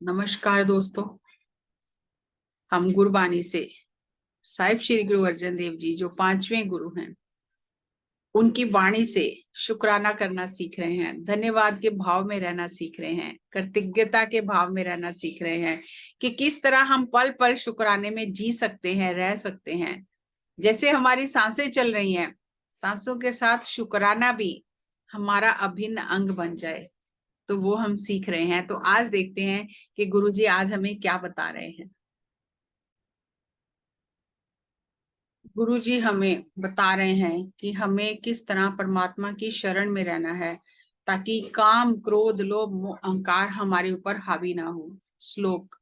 नमस्कार दोस्तों। हम गुरबानी से साहिब श्री गुरु अर्जन देव जी जो पांचवें गुरु हैं उनकी वाणी से शुक्राना करना सीख रहे हैं, धन्यवाद के भाव में रहना सीख रहे हैं, कृतज्ञता के भाव में रहना सीख रहे हैं कि किस तरह हम पल पल शुक्राने में जी सकते हैं, रह सकते हैं। जैसे हमारी सांसें चल रही हैं, सांसों के साथ शुक्राना भी हमारा अभिन्न अंग बन जाए, तो वो हम सीख रहे हैं। तो आज देखते हैं कि गुरुजी आज हमें क्या बता रहे हैं। गुरुजी हमें बता रहे हैं कि हमें किस तरह परमात्मा की शरण में रहना है ताकि काम, क्रोध, लोभ, मोह, अहंकार हमारे ऊपर हावी ना हो। श्लोक।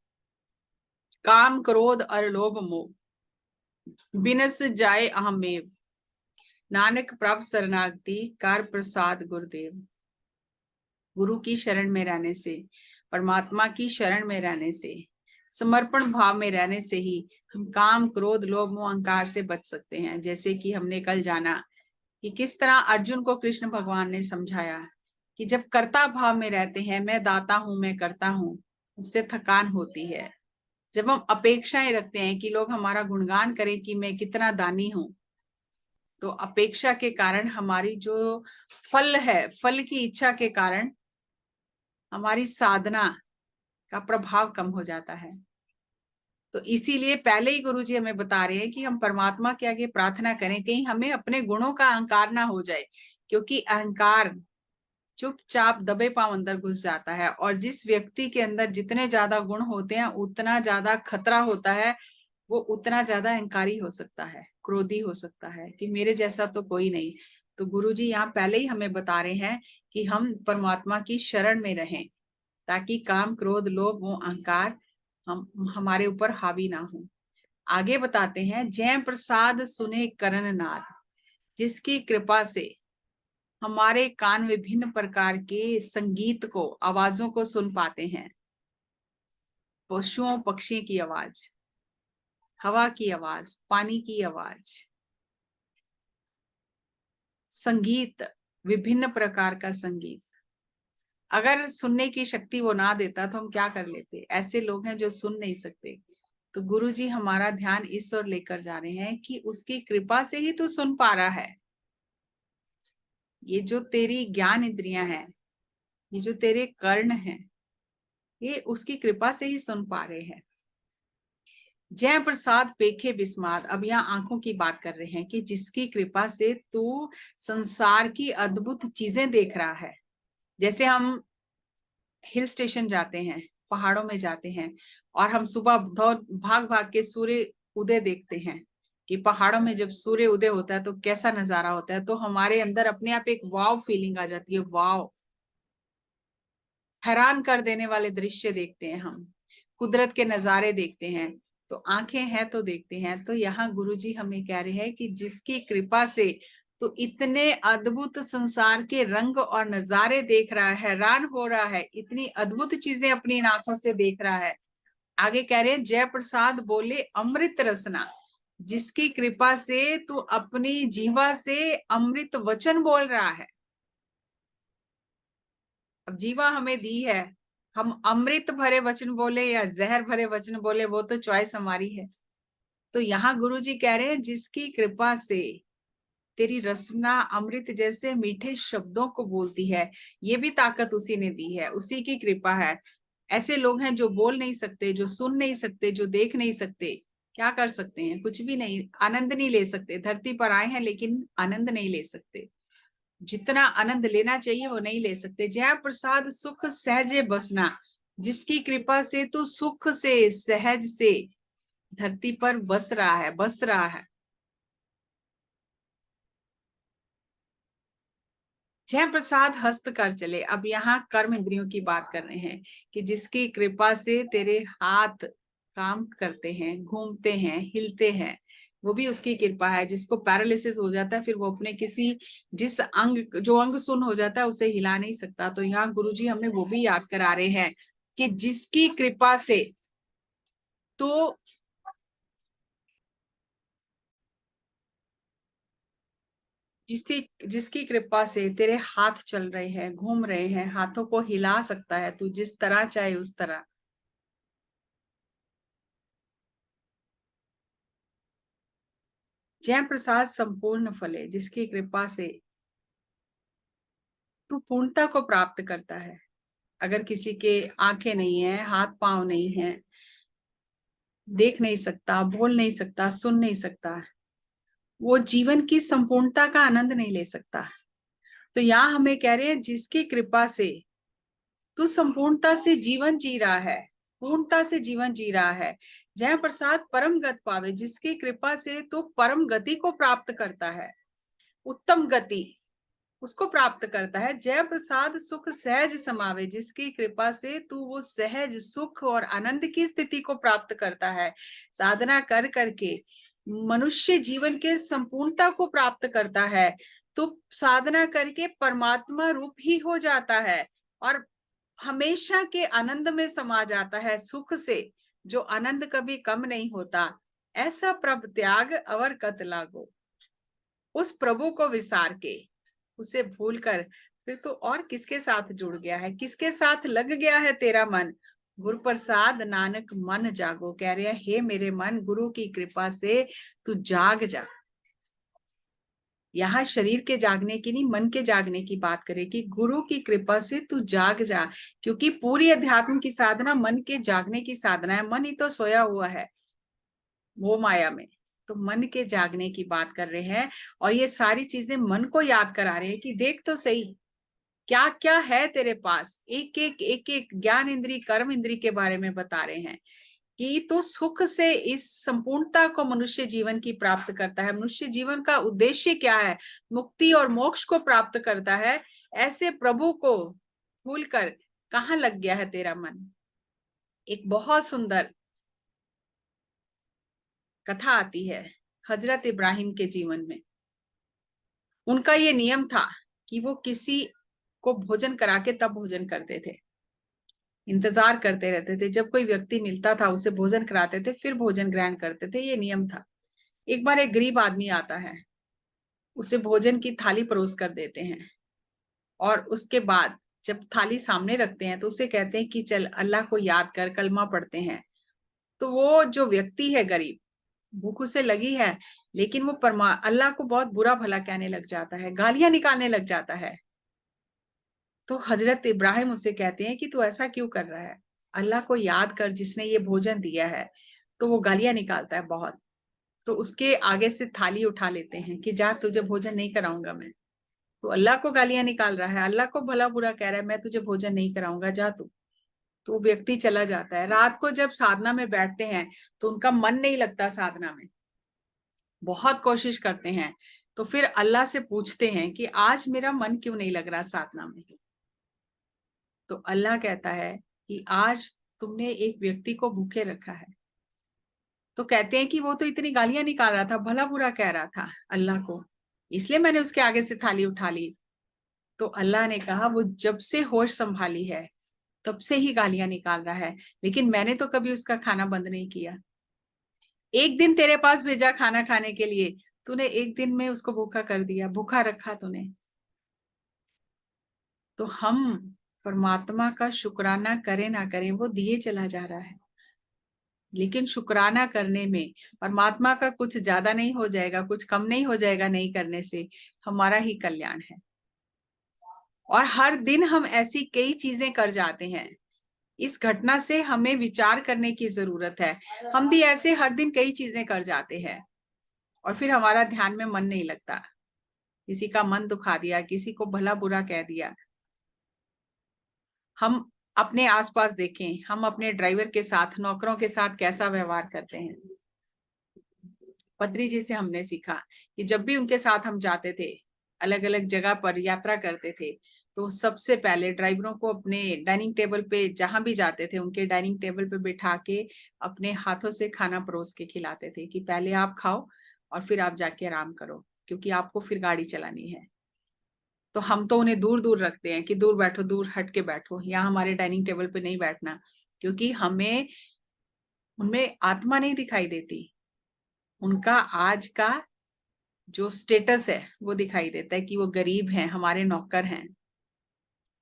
काम, क्रोध और लोभ मोह बिनस जाए अहमेव, नानक प्रभ शरणागति कार प्रसाद गुरुदेव। गुरु की शरण में रहने से, परमात्मा की शरण में रहने से, समर्पण भाव में रहने से ही हम काम, क्रोध, लोभ, मोह, अहंकार से बच सकते हैं। जैसे कि हमने कल जाना कि किस तरह अर्जुन को कृष्ण भगवान ने समझाया कि जब कर्ता भाव में रहते हैं, मैं दाता हूं, मैं करता हूं, उससे थकान होती है। जब हम अपेक्षाएं रखते हैं कि लोग हमारा गुणगान करें कि मैं कितना दानी हूं, तो अपेक्षा के कारण हमारी जो फल है, फल की इच्छा के कारण हमारी साधना का प्रभाव कम हो जाता है। तो इसीलिए पहले ही गुरुजी हमें बता रहे हैं कि हम परमात्मा के आगे प्रार्थना करें, कहीं हमें अपने गुणों का अहंकार ना हो जाए, क्योंकि अहंकार चुपचाप दबे पांव अंदर घुस जाता है। और जिस व्यक्ति के अंदर जितने ज्यादा गुण होते हैं उतना ज्यादा खतरा होता है, वो उतना ज्यादा अहंकारी हो सकता है, क्रोधी हो सकता है कि मेरे जैसा तो कोई नहीं। तो गुरुजी यहाँ पहले ही हमें बता रहे हैं कि हम परमात्मा की शरण में रहें ताकि काम, क्रोध, लोभ, मोह, अहंकार हम हमारे ऊपर हावी ना हो। आगे बताते हैं, जय प्रसाद सुने करण नाद, जिसकी कृपा से हमारे कान विभिन्न प्रकार के संगीत को, आवाजों को सुन पाते हैं। पशुओं पक्षी की आवाज, हवा की आवाज, पानी की आवाज, संगीत, विभिन्न प्रकार का संगीत। अगर सुनने की शक्ति वो ना देता तो हम क्या कर लेते। ऐसे लोग हैं जो सुन नहीं सकते। तो गुरु जी हमारा ध्यान इस ओर लेकर जा रहे हैं कि उसकी कृपा से ही तू सुन पा रहा है। ये जो तेरी ज्ञान इंद्रियां हैं, ये जो तेरे कर्ण हैं, ये उसकी कृपा से ही सुन पा रहे हैं। जय प्रसाद पेखे बिस्माद, अब यहाँ आंखों की बात कर रहे हैं कि जिसकी कृपा से तू संसार की अद्भुत चीजें देख रहा है। जैसे हम हिल स्टेशन जाते हैं, पहाड़ों में जाते हैं और हम सुबह भाग भाग के सूर्य उदय देखते हैं कि पहाड़ों में जब सूर्य उदय होता है तो कैसा नजारा होता है, तो हमारे अंदर अपने आप एक वाव फीलिंग आ जाती है। वाव, हैरान कर देने वाले दृश्य देखते हैं हम, कुदरत के नजारे देखते हैं। तो आंखें हैं तो देखते हैं। तो यहाँ गुरुजी हमें कह रहे हैं कि जिसकी कृपा से तो इतने अद्भुत संसार के रंग और नजारे देख रहा है, हैरान हो रहा है, इतनी अद्भुत चीजें अपनी आंखों से देख रहा है। आगे कह रहे हैं, जय प्रसाद बोले अमृत रसना, जिसकी कृपा से तू अपनी जीवा से अमृत वचन बोल रहा है। अब जीवा हमें दी है, हम अमृत भरे वचन बोले या जहर भरे वचन बोले, वो तो चॉइस हमारी है। तो यहाँ गुरु जी कह रहे हैं, जिसकी कृपा से तेरी रसना अमृत जैसे मीठे शब्दों को बोलती है, ये भी ताकत उसी ने दी है, उसी की कृपा है। ऐसे लोग हैं जो बोल नहीं सकते, जो सुन नहीं सकते, जो देख नहीं सकते, क्या कर सकते हैं? कुछ भी नहीं, आनंद नहीं ले सकते। धरती पर आए हैं लेकिन आनंद नहीं ले सकते, जितना आनंद लेना चाहिए वो नहीं ले सकते। जय प्रसाद सुख सहजे बसना, जिसकी कृपा से तू सुख से, सहज से धरती पर बस रहा है, बस रहा है। जय प्रसाद हस्त कर चले, अब यहाँ कर्म इंद्रियों की बात कर रहे हैं कि जिसकी कृपा से तेरे हाथ काम करते हैं, घूमते हैं, हिलते हैं, वो भी उसकी कृपा है। जिसको पैरालिसिस हो जाता है, फिर वो अपने किसी, जिस अंग, जो अंग सुन्न हो जाता है उसे हिला नहीं सकता। तो यहाँ गुरुजी हमें वो भी याद करा रहे हैं कि जिसकी कृपा से तो जिसकी कृपा से तेरे हाथ चल रहे हैं, घूम रहे हैं, हाथों को हिला सकता है तू जिस तरह चाहे उस तरह, जय प्रसाद संपूर्ण फले, जिसकी कृपा से तू पूर्णता को प्राप्त करता है। अगर किसी के आंखें नहीं है, हाथ पांव नहीं है, देख नहीं सकता, बोल नहीं सकता, सुन नहीं सकता, वो जीवन की संपूर्णता का आनंद नहीं ले सकता। तो यहाँ हमें कह रहे हैं जिसकी कृपा से तू संपूर्णता से जीवन जी रहा है, पूर्णता से जीवन जी रहा है। जय प्रसाद परम गति पावे, जिसकी कृपा से तू परम गति को प्राप्त करता है, उत्तम गति उसको प्राप्त करता है। जय प्रसाद सुख सहज समावे, जिसकी कृपा से तू वो सहज सुख और आनंद की स्थिति को प्राप्त करता है। साधना कर करके मनुष्य जीवन के संपूर्णता को प्राप्त करता है, तो साधना करके परमात्मा रूप ही हो जाता है और हमेशा के आनंद में समा जाता है, सुख से, जो आनंद कभी कम नहीं होता। ऐसा प्रभु त्याग अवर कत लागो, उस प्रभु को विसार के, उसे भूलकर फिर तो और किसके साथ जुड़ गया है, किसके साथ लग गया है तेरा मन। गुरु प्रसाद नानक मन जागो, कह रहे हैं हे मेरे मन, गुरु की कृपा से तू जाग जा। यहाँ शरीर के जागने की नहीं, मन के जागने की बात करें कि गुरु की कृपा से तू जाग जा, क्योंकि पूरी अध्यात्म की साधना मन के जागने की साधना है। मन ही तो सोया हुआ है वो माया में, तो मन के जागने की बात कर रहे हैं। और ये सारी चीजें मन को याद करा रहे हैं कि देख तो सही क्या क्या है तेरे पास। एक एक ज्ञान इंद्री कर्म इंद्री के बारे में बता रहे हैं कि तो सुख से इस संपूर्णता को मनुष्य जीवन की प्राप्त करता है। मनुष्य जीवन का उद्देश्य क्या है, मुक्ति और मोक्ष को प्राप्त करता है। ऐसे प्रभु को भूलकर कहाँ लग गया है तेरा मन। एक बहुत सुंदर कथा आती है हजरत इब्राहिम के जीवन में। उनका ये नियम था कि वो किसी को भोजन करा के तब भोजन करते थे, इंतजार करते रहते थे, जब कोई व्यक्ति मिलता था उसे भोजन कराते थे, फिर भोजन ग्रहण करते थे, ये नियम था। एक बार एक गरीब आदमी आता है, उसे भोजन की थाली परोस कर देते हैं और उसके बाद जब थाली सामने रखते हैं तो उसे कहते हैं कि चल अल्लाह को याद कर, कलमा पढ़ते हैं। तो वो जो व्यक्ति है गरीब, भूख उसे लगी है, लेकिन वो अल्लाह को बहुत बुरा भला कहने लग जाता है, गालियां निकालने लग जाता है। तो हजरत इब्राहिम उसे कहते हैं कि तू ऐसा क्यों कर रहा है, अल्लाह को याद कर जिसने ये भोजन दिया है। तो वो गालियां निकालता है बहुत। तो उसके आगे से थाली उठा लेते हैं कि जा, तुझे भोजन नहीं कराऊंगा मैं। तो अल्लाह को गालियां निकाल रहा है, अल्लाह को भला बुरा कह रहा है, मैं तुझे भोजन नहीं कराऊंगा, जा तू। तो व्यक्ति चला जाता है। रात को जब साधना में बैठते हैं तो उनका मन नहीं लगता साधना में, बहुत कोशिश करते हैं। तो फिर अल्लाह से पूछते हैं कि आज मेरा मन क्यों नहीं लग रहा साधना में। तो अल्लाह कहता है कि आज तुमने एक व्यक्ति को भूखे रखा है। तो कहते हैं कि वो तो इतनी गालियां निकाल रहा था, भला बुरा कह रहा था अल्लाह को, इसलिए मैंने उसके आगे से थाली उठा ली। तो अल्लाह ने कहा वो जब से होश संभाली है तब से ही गालियां निकाल रहा है, लेकिन मैंने तो कभी उसका खाना बंद नहीं किया। एक दिन तेरे पास भेजा खाना खाने के लिए, तूने एक दिन में उसको भूखा कर दिया, भूखा रखा तूने। तो हम परमात्मा का शुक्राना करें ना करें, वो दिए चला जा रहा है, लेकिन शुक्राना करने में परमात्मा का कुछ ज्यादा नहीं हो जाएगा, कुछ कम नहीं हो जाएगा, नहीं करने से हमारा ही कल्याण है। और हर दिन हम ऐसी कई चीजें कर जाते हैं, इस घटना से हमें विचार करने की जरूरत है। हम भी ऐसे हर दिन कई चीजें कर जाते हैं और फिर हमारा ध्यान में मन नहीं लगता, किसी का मन दुखा दिया, किसी को भला बुरा कह दिया। हम अपने आसपास देखें, हम अपने ड्राइवर के साथ, नौकरों के साथ कैसा व्यवहार करते हैं। पत्री जी से हमने सीखा कि जब भी उनके साथ हम जाते थे, अलग अलग जगह पर यात्रा करते थे, तो सबसे पहले ड्राइवरों को अपने डाइनिंग टेबल पे, जहां भी जाते थे उनके डाइनिंग टेबल पे बिठा के अपने हाथों से खाना परोस के खिलाते थे कि पहले आप खाओ और फिर आप जाके आराम करो, क्योंकि आपको फिर गाड़ी चलानी है। तो हम तो उन्हें दूर दूर रखते हैं कि दूर बैठो, दूर हट के बैठो, यहाँ हमारे डाइनिंग टेबल पे नहीं बैठना, क्योंकि हमें उनमें आत्मा नहीं दिखाई देती। उनका आज का जो स्टेटस है वो दिखाई देता है कि वो गरीब हैं, हमारे नौकर हैं,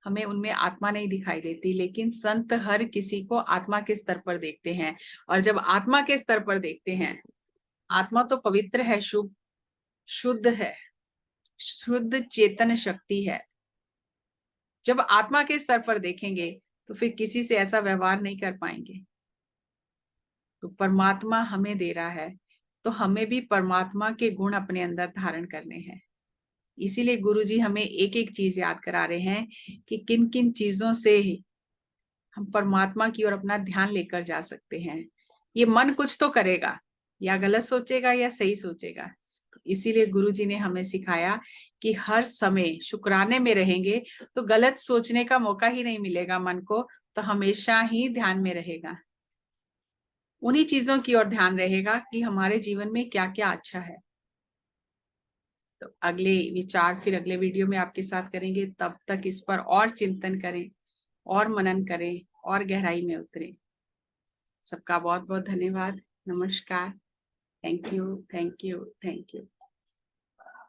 हमें उनमें आत्मा नहीं दिखाई देती। लेकिन संत हर किसी को आत्मा के स्तर पर देखते हैं, और जब आत्मा के स्तर पर देखते हैं, आत्मा तो पवित्र है, शुभ, शुद्ध है, शुद्ध चेतन शक्ति है। जब आत्मा के स्तर पर देखेंगे तो फिर किसी से ऐसा व्यवहार नहीं कर पाएंगे। तो परमात्मा हमें दे रहा है, तो हमें भी परमात्मा के गुण अपने अंदर धारण करने हैं। इसीलिए गुरुजी हमें एक एक चीज याद करा रहे हैं कि किन किन चीजों से हम परमात्मा की ओर अपना ध्यान लेकर जा सकते हैं। ये मन कुछ तो करेगा, या गलत सोचेगा या सही सोचेगा। इसीलिए गुरुजी ने हमें सिखाया कि हर समय शुक्राने में रहेंगे तो गलत सोचने का मौका ही नहीं मिलेगा मन को, तो हमेशा ही ध्यान में रहेगा, उन्हीं चीजों की ओर ध्यान रहेगा कि हमारे जीवन में क्या क्या अच्छा है। तो अगले विचार फिर अगले वीडियो में आपके साथ करेंगे। तब तक इस पर और चिंतन करें और मनन करें और गहराई में उतरें। सबका बहुत बहुत धन्यवाद। नमस्कार। Thank you, thank you, thank you.